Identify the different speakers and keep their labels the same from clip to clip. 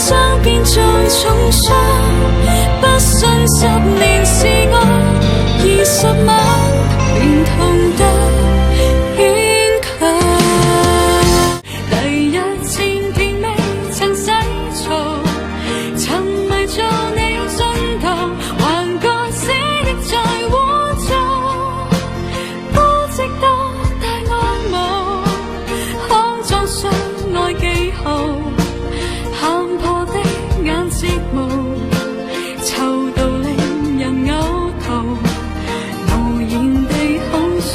Speaker 1: 傷變做重傷，不信10年是我，20晚便痛得牽強。第一次見未曾洗澡，沉迷做你進度，還覺死的在污糟，不值得大愛慕，康莊相愛幾好。喊破的眼睫毛，臭到令人嘔吐，無言地控訴。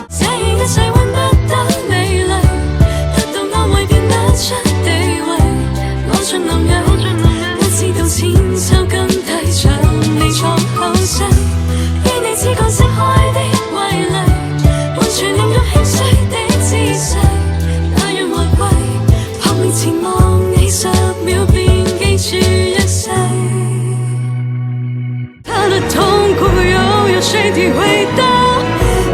Speaker 1: 這一切換不得美麗，得到安慰變得出地位。我盡能忍，不知道千秋更替長你闖後世，於你只覺釋開的威力，完全令到輕率的姿勢，那樣回歸。旁邊前望你10秒便記住一世，他的痛苦又有誰體會到？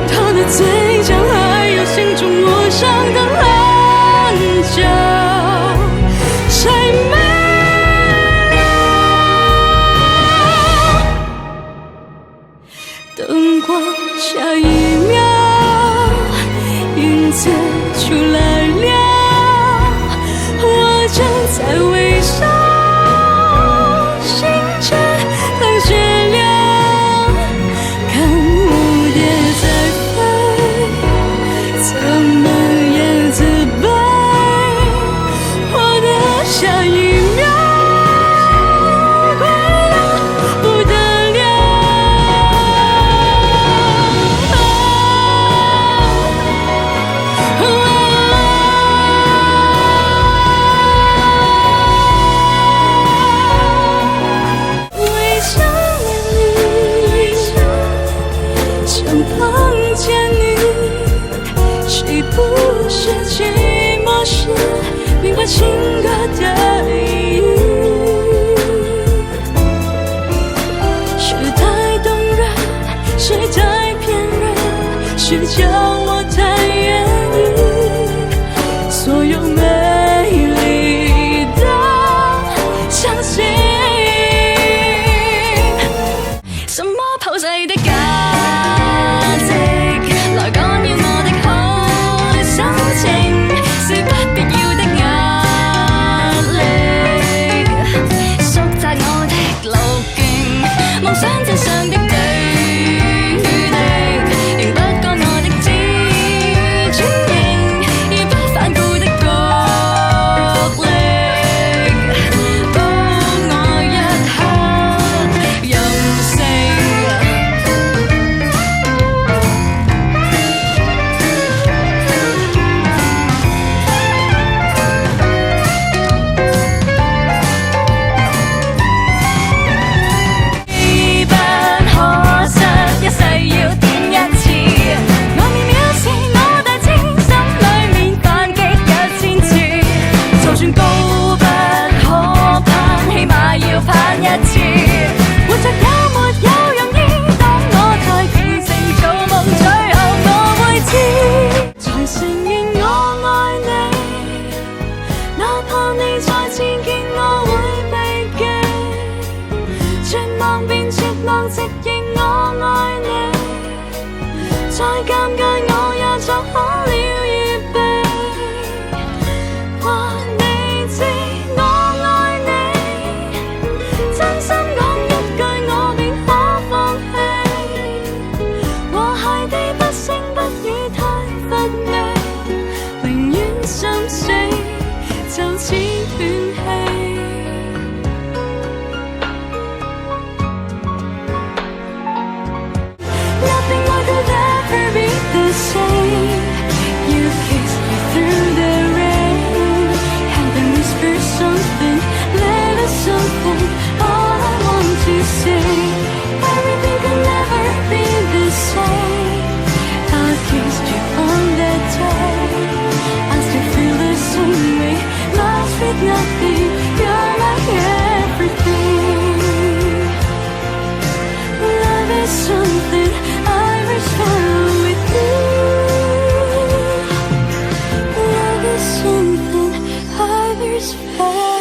Speaker 1: 他的嘴角還有心中陌生的棱角，誰沒了？燈光下一秒，影子出來了。我正在微笑，心卻冷卻了，看蝴蝶在飛，怎麼也自卑。我的下一秒快樂不得了，碰見你，誰不是寂寞時明白情歌的意義？是太動人，是太騙人，是叫我太願意，所有美麗的相信，什麼普世的價值來干擾我的好心情，是不必要的壓力，縮窄我的路徑，夢想真相的對與敵，仍不干我的自尊認，以不反顧的角力，幫我一刻任性。直認我愛你，再尷尬我也做好了預備，話你知我愛你，真心講一句我便可放棄，和諧地不聲不語太乏味，寧願心死就此斷氣。Nothing, you're like everything. Love is something I wish found with you. Love is something I wish found.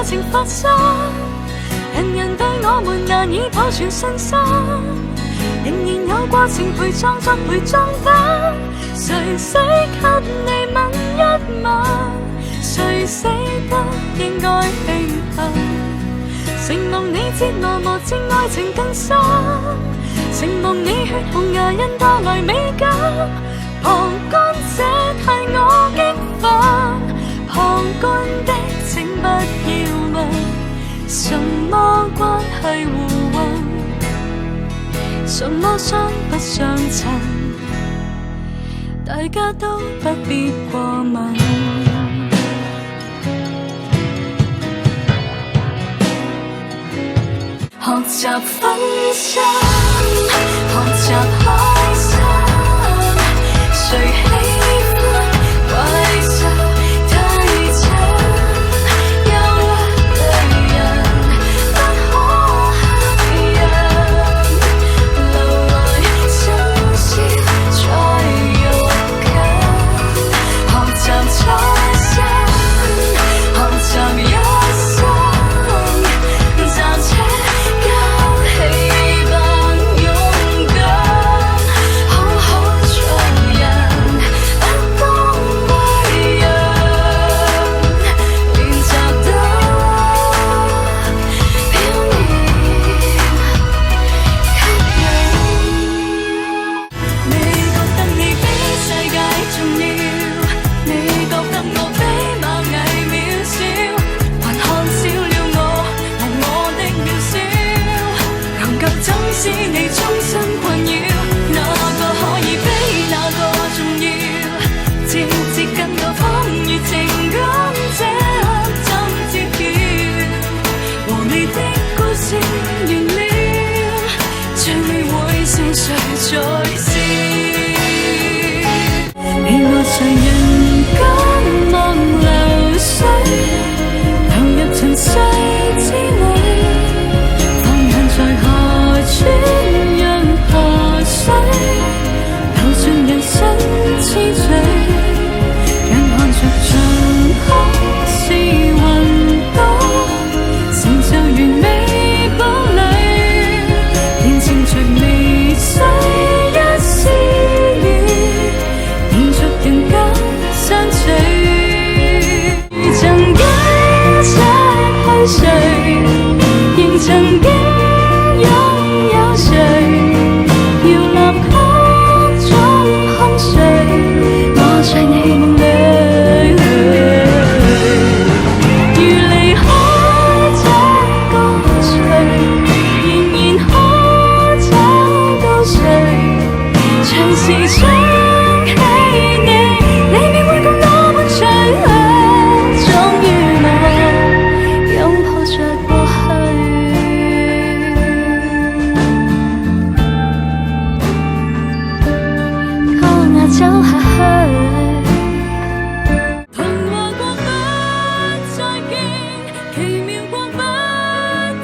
Speaker 1: 情發生，人人對我們難以保存信心，仍然有過程陪葬作陪葬燈，誰死給你吻一吻，誰死得應該慶幸，承蒙你折磨無證愛情更深，承蒙你血紅牙印帶來美感，旁觀者替我激憤，旁觀的請不要問，什麼關係互混，什麼相不相襯，大家都不必過問。學習分心，學習開心，誰喜歡怪獸太親，憂鬱對人不可欺人，流來深宵在肉緊，學習猜心，學習一生，暫且是你終身困擾，哪個可以比哪個重要？漸接近到風雨情感這刻怎知曉？和你的故事完了，最尾會剩誰在笑？你我誰人間望流水，投入塵世之旅，放眼在何處讓河水流進人生之最，眼看着長空是雲朵，成就完美堡壘，見證着微細一絲雨，延續人間相隨，曾經失去誰，仍曾經擁有誰，要立曲中空睡，我在你夢裏，如離開這個誰，仍然可找到誰，長時想起你，你便會共我伴隨，終於我擁抱着過去。走下去，童話過不再見，奇妙過不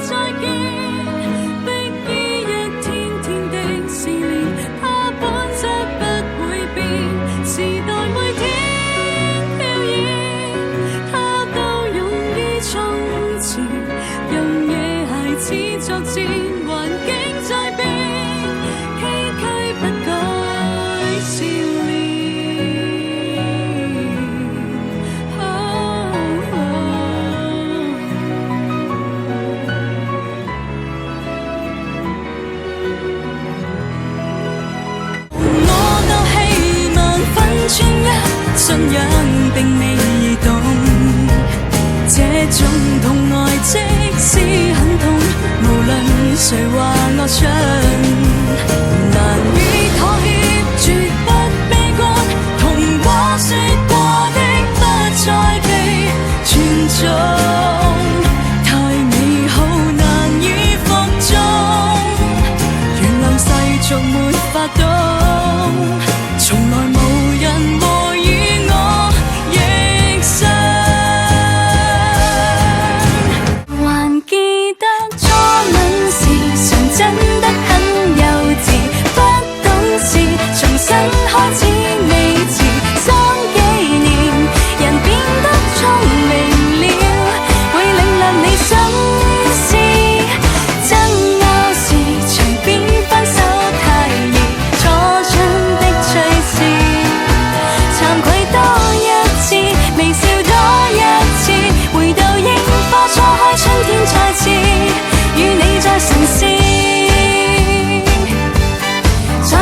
Speaker 1: 再見，逼於一天天的試煉，它本質不會變，時代每天飄移，它都勇於衝前，讓野孩子作戰，環境在變，崎嶇不改笑臉。信仰並未移動，這種痛愛即使很痛，無論誰話我蠢，難以妥協，絕不悲觀，童話說過的不再被尊重，太美好難以服眾，原諒世俗沒法懂，從來無人會與我逆身，還記得初吻時純真得很幼稚，不懂事，重新開始未遲，3幾年人變得聰明了，會領略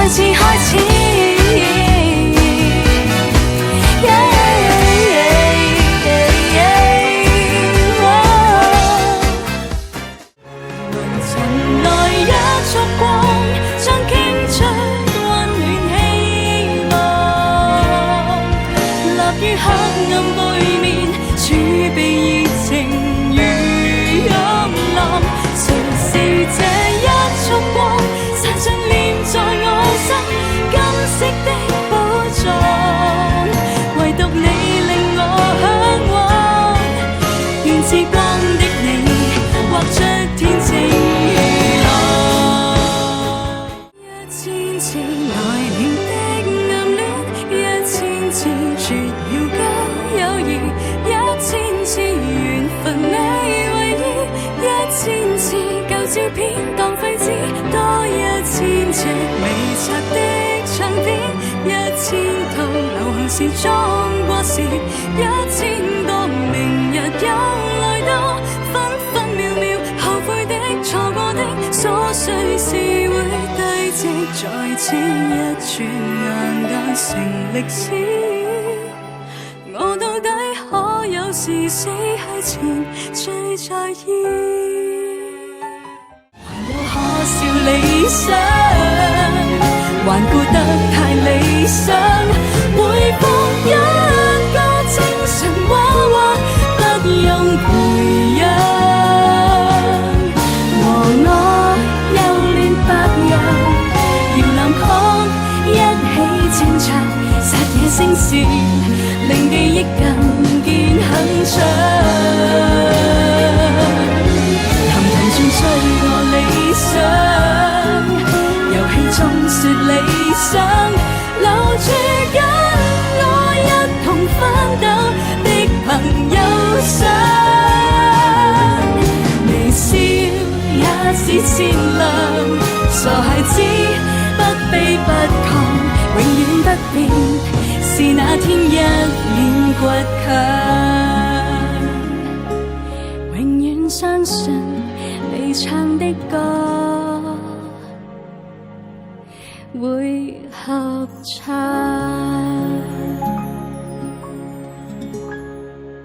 Speaker 1: 再次開始。塵來一束光，將傾出溫暖希望，立於黑暗背面，儲備熱情如湧浪。誰是這一束光，散盡念在我心金色的寶藏，唯獨你令我向往，願似光的你畫出天際如浪。一千次來年的暗戀，一千次絕要交友誼，一千次緣分未為意，一千次舊照片當廢紙，多一千隻未拆的唱片，一千套流行時裝過時，一千個明日又來到，分分秒秒後悔的錯過的瑣碎事會堆積在此，一轉眼間成歷史。我到底可有時死去前最在意？還有可笑理想，還顧得太理想，回復一個精神娃娃，不用培養。和我幼嫩白羊，搖籃曲一起清唱，撒野聲線令記憶更見鏗鏘。談談中追過理想，遊戲中說理想，留住跟我一同奮鬥的朋友相。微笑也是善良，傻孩子不卑不亢，永遠不變是那天一臉倔強，永遠相信你唱的歌會合唱。